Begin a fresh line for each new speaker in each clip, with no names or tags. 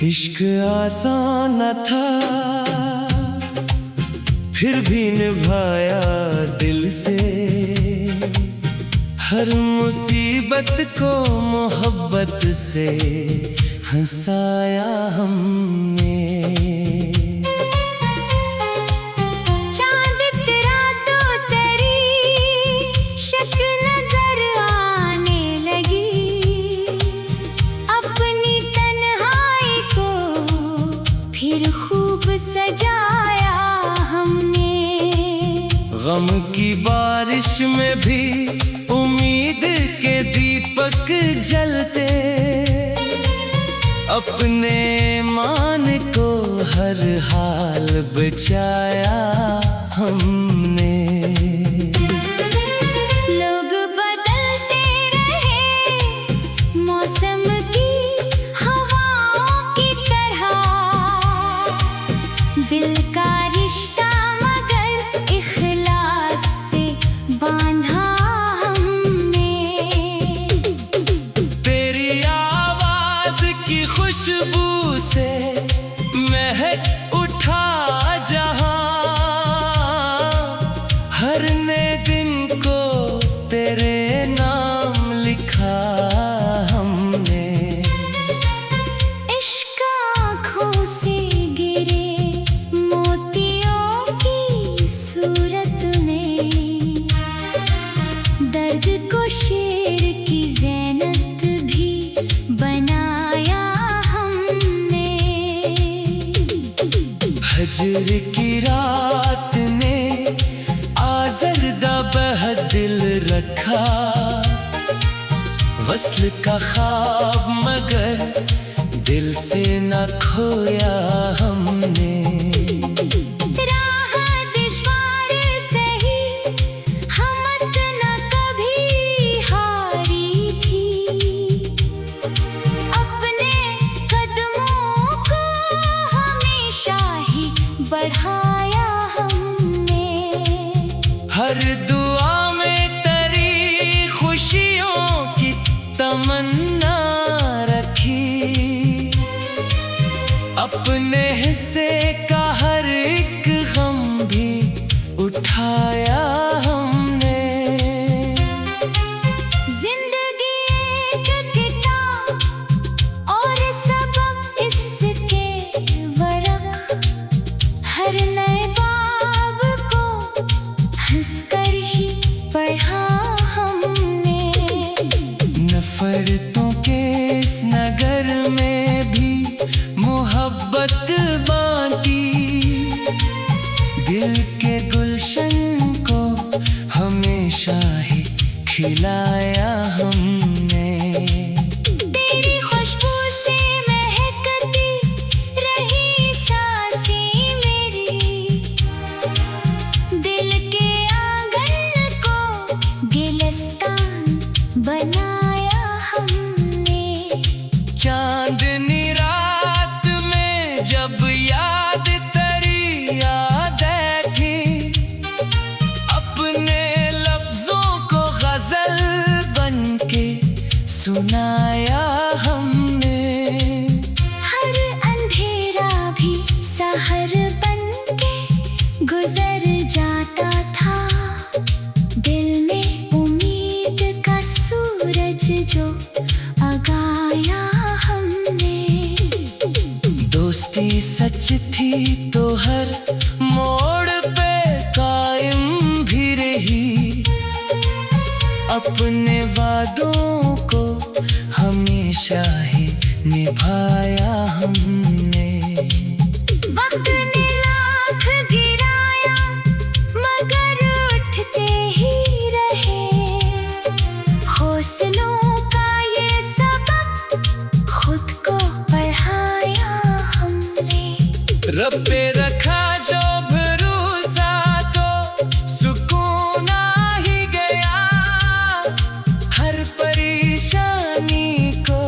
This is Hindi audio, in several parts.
इश्क आसान न था, फिर भी निभाया दिल से। हर मुसीबत को मोहब्बत से हंसाया हमने।
चांद तेरा तो तेरी शक्ल नजर आने लगी। अपनी तन्हाई को फिर खूब सजाया हमने।
गम की बारिश में भी उम्मीद के दीपक जलते। अपने ईमान को हर हाल बचाया हमने।
लोग बदलते रहे मौसम की हवाओं की तरह। दिल का रिश्ता मगर इखलास से बांधा हमने।
तेरी आवाज की खुशबू से महक उठा जहां। हर नए दिन को तेरे नाम लिखा हमने।
इश्क आँखों से गिरे मोतियों की सूरत में। दर्द को शेर की ज़ैनत भी बनाया हमने।
हजर की रात ने आज़रदा बह दिल रखा। वस्ल का ख्वाब मगर दिल से न खोया हमने।
राह दुश्वार सही हिम्मत न कभी हारी थी। अपने कदमों को हमेशा ही बढ़ाया हमने।
हर दुआ में तेरी खुशियों की तमन्ना रखी। अपने हिस्से का हर एक गम भी उठाया हमने।
जिंदगी एक किताब और सबक इसके वरक। हर नए बाब को हंसकर ही पढ़ा हमने।
नफरतों के इस नगर में भी मोहब्बत बांटी। दिल के गुलशन को हमेशा ही खिलाया हमने।
तेरी खुशबू से महकती रही सांसें मेरी। दिल के आंगन को गिलस्तान बनाया हमने।
चांदनी रात में जब याद तेरी याद थी। अपने लफ्जों को गजल बनके सुनाया हमने।
हर अंधेरा भी सहर बनके गुजर जाता था। दिल में उम्मीद का सूरज जो जगाया हमने।
दोस्ती सच थी तो हर मोड़ पे कायम भी रही। अपने वादों को हमेशा ही निभाया हमने।
वक्त ने लाख गिराया मगर उठते ही रहे। हौसलों का ये सबक खुद को पढ़ाया हमने।
रब पे रखा जो भरोसा तो सुकून आ ही गया। हर परेशानी को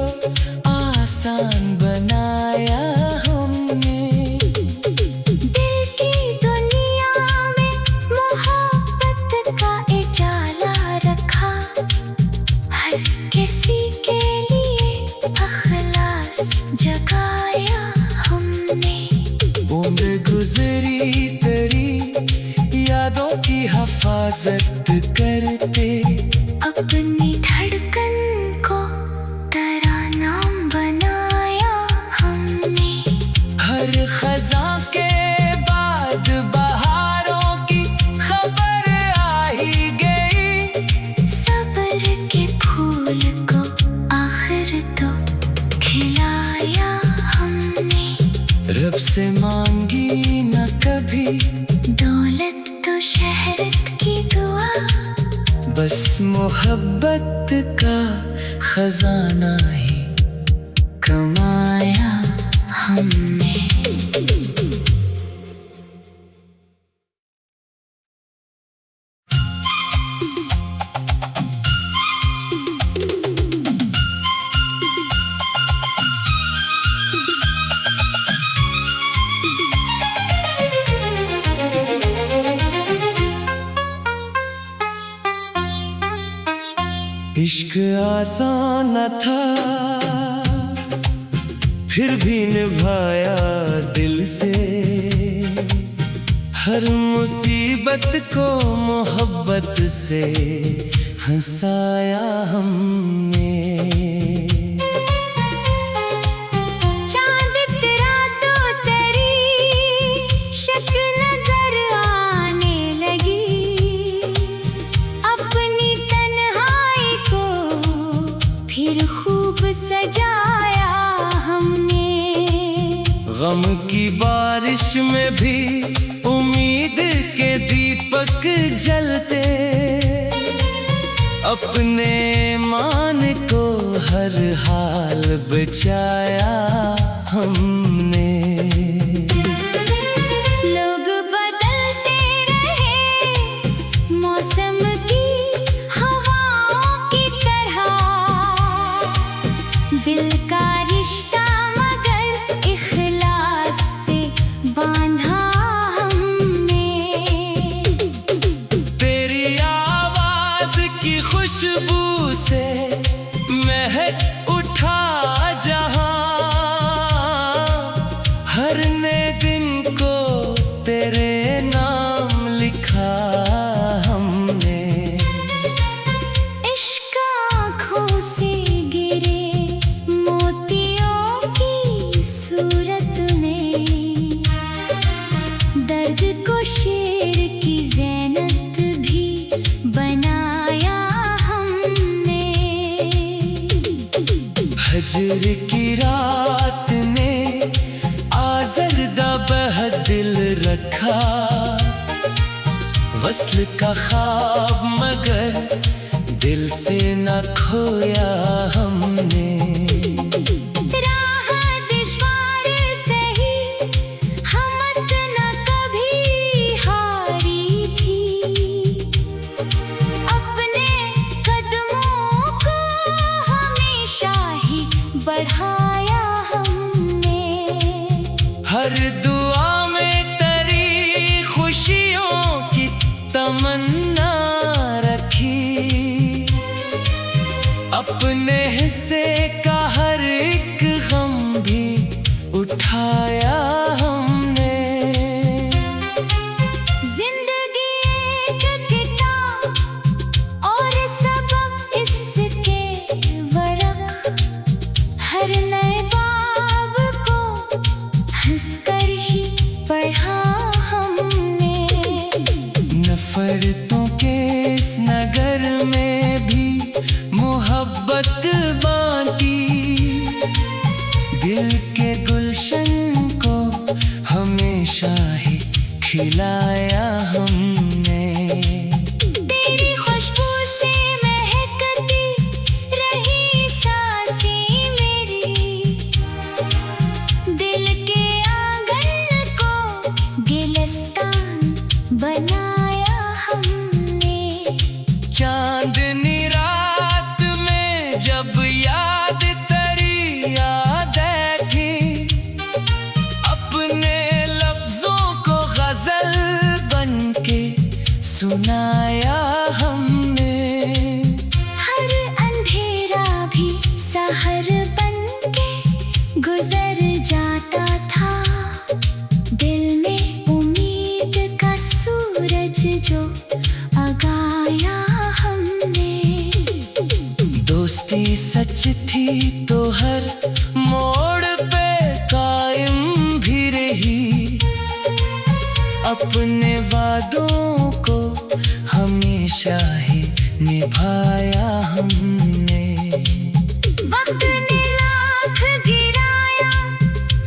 हर किसी के लिए अखलास जगाया हमने।
उम्र गुजरी तेरी यादों की हिफाजत करते,
अपनी धड़कन को तरानाम बनाया हमने।
हर खज़ां के बाद बहारों की खबर आ ही गई।
सब्र के फूल को आखिर तो खिलाया हमने।
रब से मांगी न कभी
दौलत तो शहरत की दुआ,
बस मोहब्बत का खजाना ही
कमाया हमने।
इश्क आसान न था, फिर भी निभाया दिल से। हर मुसीबत को मोहब्बत से हंसाया हमने।
चांद तेरा तो तेरी शक्ल नजर आने लगी। अपनी तन्हाई को फिर खूब सजाया हमने।
गम की बारिश में भी उम्मीद के दीपक जलते, अपने मान को हर हाल बचाया हमने।
लोग बदलते रहे मौसम की हवाओं की तरह, दिल का रिश्ता मगर इखलास से बांधा हमने।
तेरी आवाज की खुशबू से महक उठा जहां, हर नए दिन को तेरे नाम लिखा हमने।
इश्क आँखों से गिरे मोतियों की सूरत में, दर्द को शेर की ज़ैनत भी बनाया हमने।
हजर की रात ने आज़रदा बहदिल रखा, वस्ल का ख्वाब मगर दिल से न खोया हमने।
राह दुश्वार सही हिम्मत न कभी हारी थी। अपने कदमों को हमेशा ही बढ़ाया हमने।
हर दुआ में तेरी खुशियों की तमन्ना रखी, अपने हिस्से का हर एक गम भी उठाया हमने।
जिंदगी एक किताब और सबक इसके वरक, हर नए बाब को हंसकर ही पढ़ा हमने।
नफरतों के इस नगर में भी मोहब्बत बांटी, दिल के गुलशन को हमेशा ही खिलाया हमने।
तेरी खुशबू से महकती रही सांसें मेरी, दिल के आंगन को गिलस्तान बनाया हमने।
चांदनी रात में जब याद तेरी याद थी, अपने लफ्जों को गजल बनके सुनाया हमने।
हर अंधेरे गुजर जाता था दिल में उम्मीद का सूरज जो जगाया हमने।
दोस्ती सच थी तो हर मोड़ पे कायम भी रही, अपने वादों को हमेशा ही निभाया हमने।
वक्त ने लाख गिराया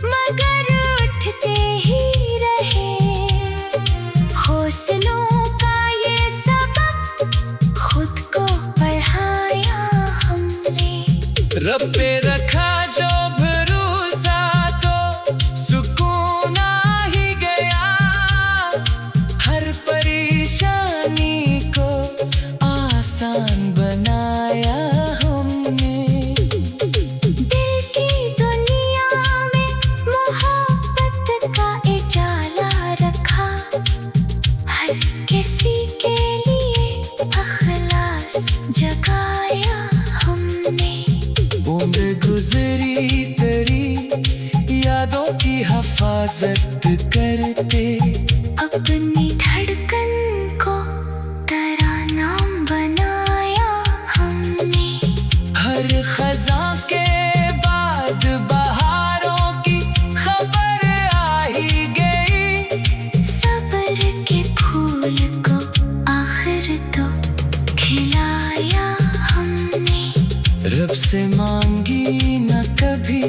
मगर उठते ही रहे, हौसलों का ये सबक खुद को पढ़ाया हमने।
रब पे रखा जो भरोसा तो सुकून आ ही गया, हर परेशानी को आसान बनाया हमने।
दिल की दुनिया में मोहब्बत का उजाला रखा, हर किसी के लिए इखलास जगाया हमने।
उम्र गुजरी तेरी यादों की हिफाजत करते,
अपनी धड़कन को तरानाम बनाया हमने।
हर खज़ां के बाद बहारों की खबर आ ही गई,
सब्र के फूल को आखिर तो खिलाया हमने।
रब से मांगी न कभी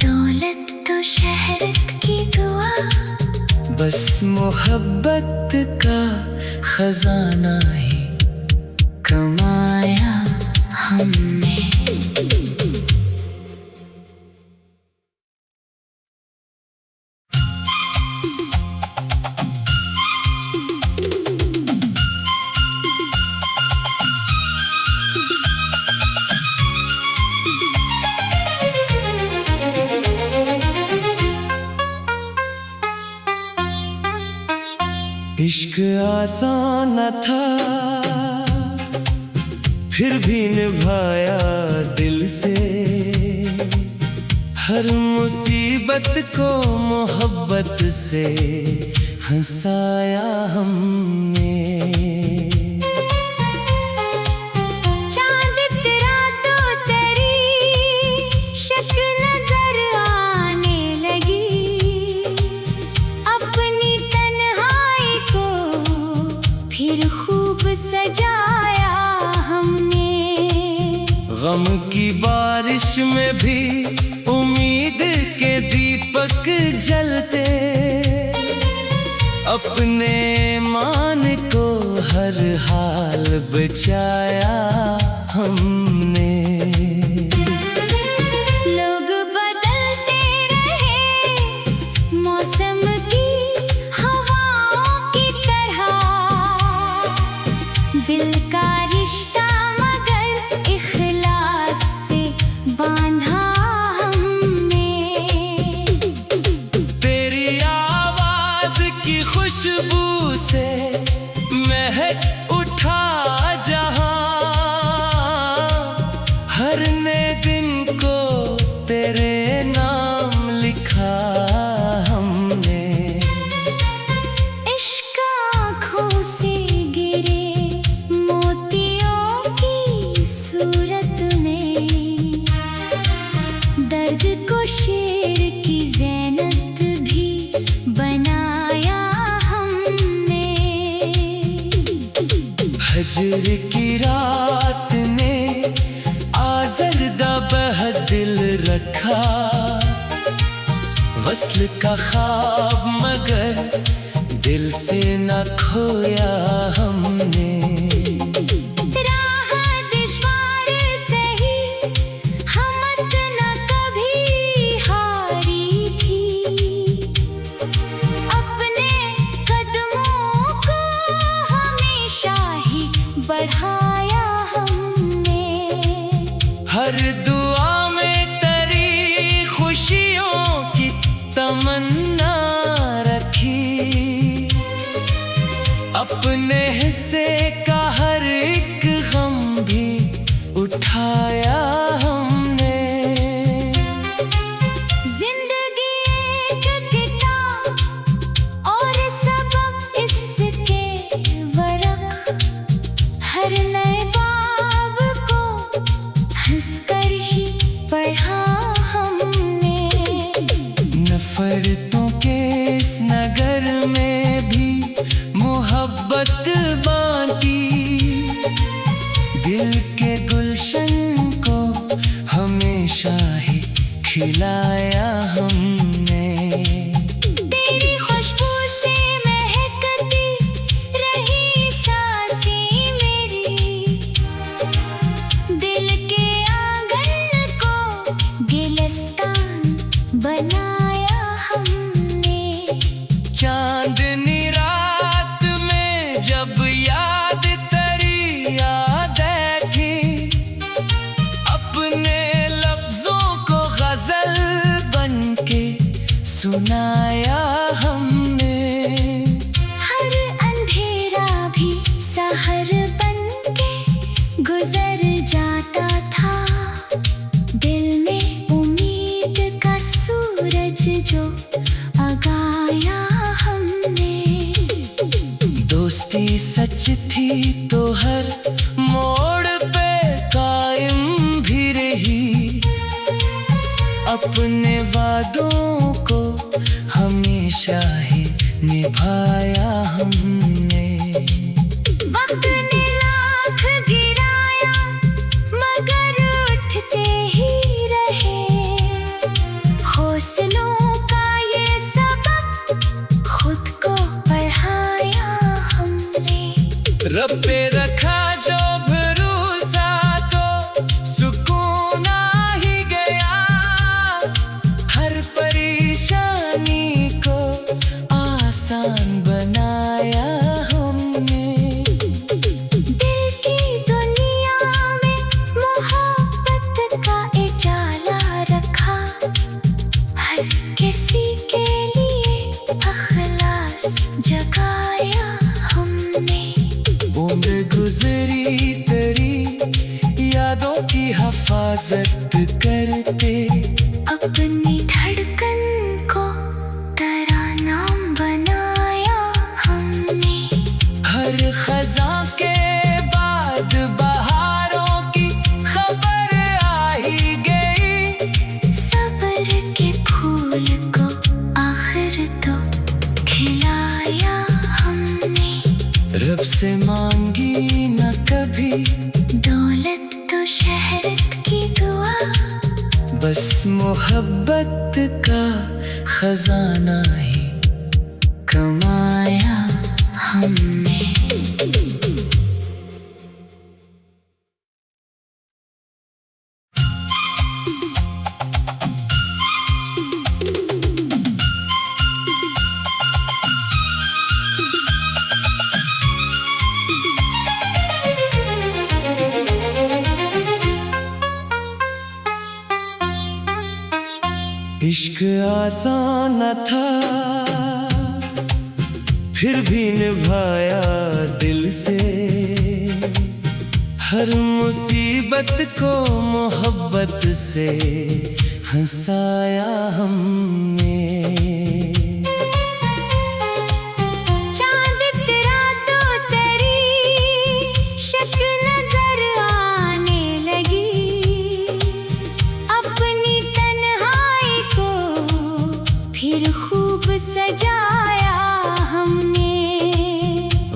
दौलत तो शहरत की दुआ,
बस मोहब्बत का खजाना ही कमाया हमने। इश्क आसान न था फिर भी निभाया दिल से, हर मुसीबत को मोहब्बत से हंसाया हमने।
चांद तेरा तो तेरी शक्ल नजर आने लगी, अपनी तन्हाई को फिर खूब सजाया हमने।
गम की बारिश में भी उम्मीद के दीपक जलते, अपने मान को हर हाल बचाया हमने।
लोग बदलते रहे मौसम की हवाओं की तरह, दिल का रिश्ता मगर इखलास से बांधा हमने।
तेरी आवाज की खुशबू से महक उठा जहां, हर नए दिन को तेरे नाम लिखा हमने।
इश्क आँखों से गिरे मोतियों की सूरत में, दर्द को शेर की ज़ैनत भी बनाया हमने।
हजर की रात ने आज़रदा बह दिल रखा, वस्ल का ख्वाब मगर दिल से न खोया हमने।
राह दुश्वार सही हिम्मत न कभी हारी थी, अपने कदमों को हमेशा ही बढ़ाया हमने।
हर दुआ में तेरी खुशियों की तमन्ना रखी, अपने हिस्से का हर एक गम भी उठाया हमने।
हंसकर ही पढ़ा हमने।
नफरतों के इस नगर में भी मोहब्बत बांटी, दिल के गुलशन को हमेशा ही खिलाया हमने।
तेरी खुशबू से महकती रही सांसें मेरी, दिल के आंगन को गिलस्तान बनाया हमने।
चांदनी रात में जब याद तेरी याद थी, अपने लफ्जों को गजल बनके सुनाया हमने।
हर अंधेरा भी सहर बनके गुजर जाता था, दिल में उम्मीद का सूरज जो जगाया हमने।
दोस्ती सच थी तो हर मोड़ पे कायम भी रही, अपने वादों को हमेशा ही निभाया हमने।
वक्त ने लाख गिराया मगर उठते ही रहे, हौसलों का ये सबक खुद को पढ़ाया हमने।
रब पे रखा जो भरोसा तो सुकून आ ही गया, हर परेशानी को आसान बनाया हमने।
दिल की दुनिया में मोहब्बत का उजाला रखा, हर किसी के लिए अखलास जगाया हमने।
उम्र गुजरी तेरी यादों की हिफाजत करते,
अपनी धड़कन को तरानाम बनाया हमने।
हर खज़ां के बाद बहारों की खबर आ ही गई,
सब्र के फूल को आखिर तो खिलाया हमने।
रब से मांगी न कभी
दौलत तो शहरत की दुआ,
बस मोहब्बत का खजाना ही कमाया हमने। इश्क आसान न था फिर भी निभाया दिल से, हर मुसीबत को मोहब्बत से हंसाया हमने।
चांद तेरा तो तेरी शक्ल नजर आने लगी, अपनी तन्हाई को फिर खूब सजाया हमने।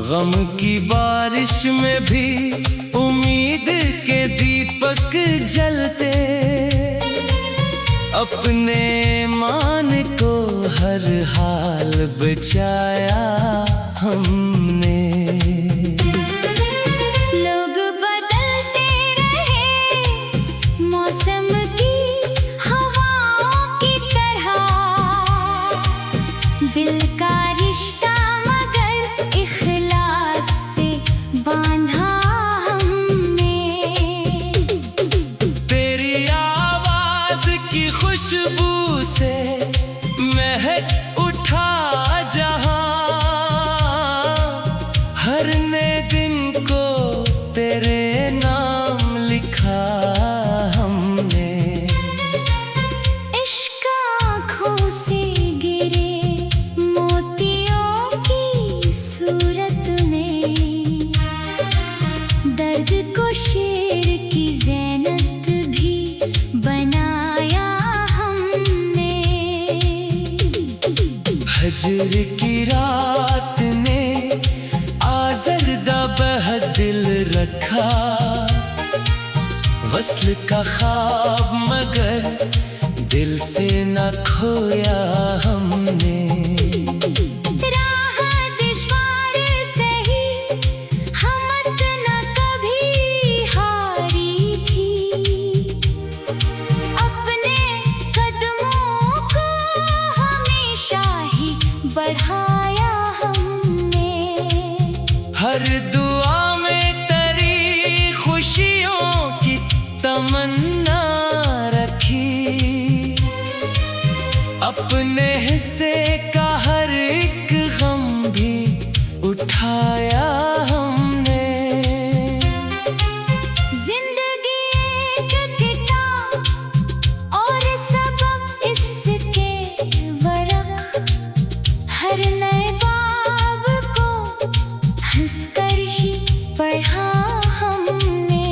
गम की बारिश में भी उम्मीद के दीपक जलते, अपने ईमान को हर हाल बचाया हमने।
लोग बदलते रहे मौसम की हवाओं की तरह, दिल का रिश्ता मगर इखलास से बांधा हमने।
तेरी आवाज की खुशबू से महक उठा जहां, हर नए दिन को तेरे नाम लिखा हमने।
इश्क आँखों से गिरे मोतियों की सूरत में, दर्द को शेर की ज़ैनत भी
ख्वाब मगर दिल से न खोया हमने।
राह दुश्वार सही हिम्मत न कभी हारी थी, अपने कदमों को हमेशा ही बढ़ाया हमने।
हर दुआ में तेरी खुशियों की तमन्ना रखी, अपने हिस्से का हर एक गम भी उठाया हमने।
जिंदगी एक किताब और सबक इसके वरक, हर नए बाब को हंसकर ही पढ़ा हमने।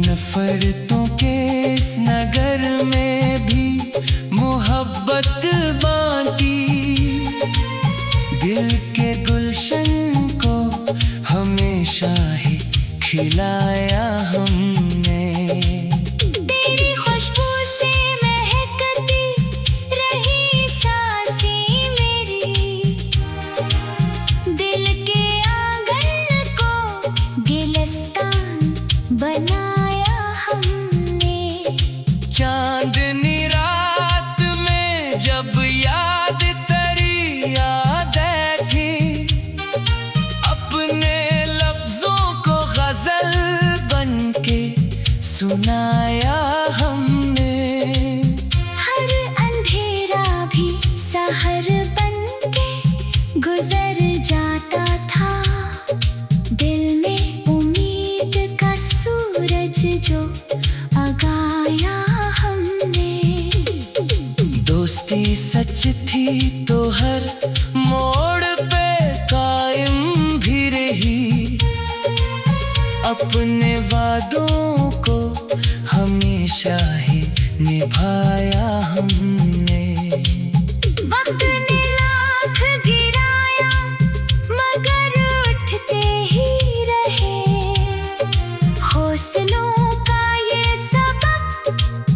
नफरतों के इस नगर में भी मोहब्बत बांटी, दिल के गुलशन को हमेशा ही खिलाया हमने।
तेरी खुशबू से महकती रही सांसें मेरी, दिल के आंगन को गिलस्तान बनाया हमने।
चांदनी रात में जब याद तेरी याद थी, अपने लफ्जों को गजल बनके सुनाया हमने।
हर अंधेरा भी सहर बनके गुजर जाता था, दिल में उम्मीद का सूरज जो जगाया हमने।
दोस्ती सच थी तो हर मोड़ पे कायम भी रही, अपने वादों को हमेशा ही निभाया हमने।
वक्त ने लाख गिराया मगर उठते ही रहे, हौसलों का ये सबक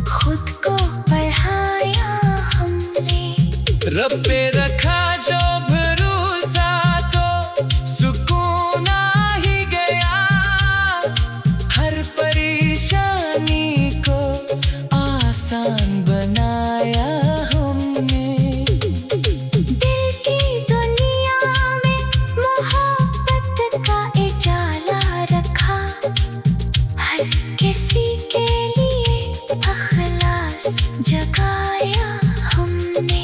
खुद को पढ़ाया हमने।
रब पे रखा जो भरोसा तो सुकून आ ही गया, हर परेशानी को आसान बनाया हमने।
दिल की दुनिया में मोहब्बत का उजाला रखा, हर किसी के लिए अखलास जगाया हमने।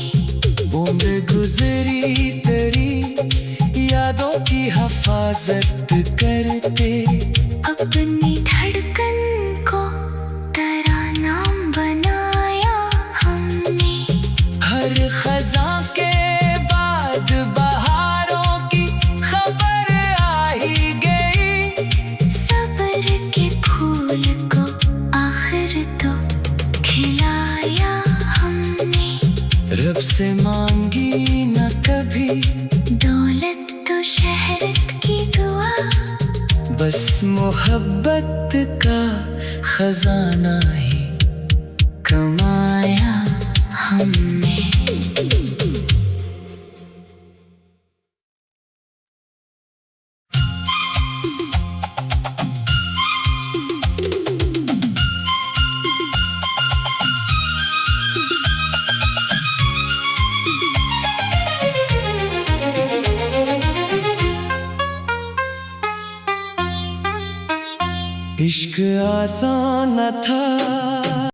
उम्र गुजरी तेरी यादों की हिफाजत करते,
अपनी धड़कन को तरानाम बनाया हमने।
हर खज़ां के बाद बहारों की खबर आ ही गई,
सब्र के फूल को आखिर तो खिलाया हमने।
रब से मांगी न कभी
दौलत तो शहरत की दुआ,
बस मोहब्बत का खजाना ही कमाया हमने। इश्क आसान न था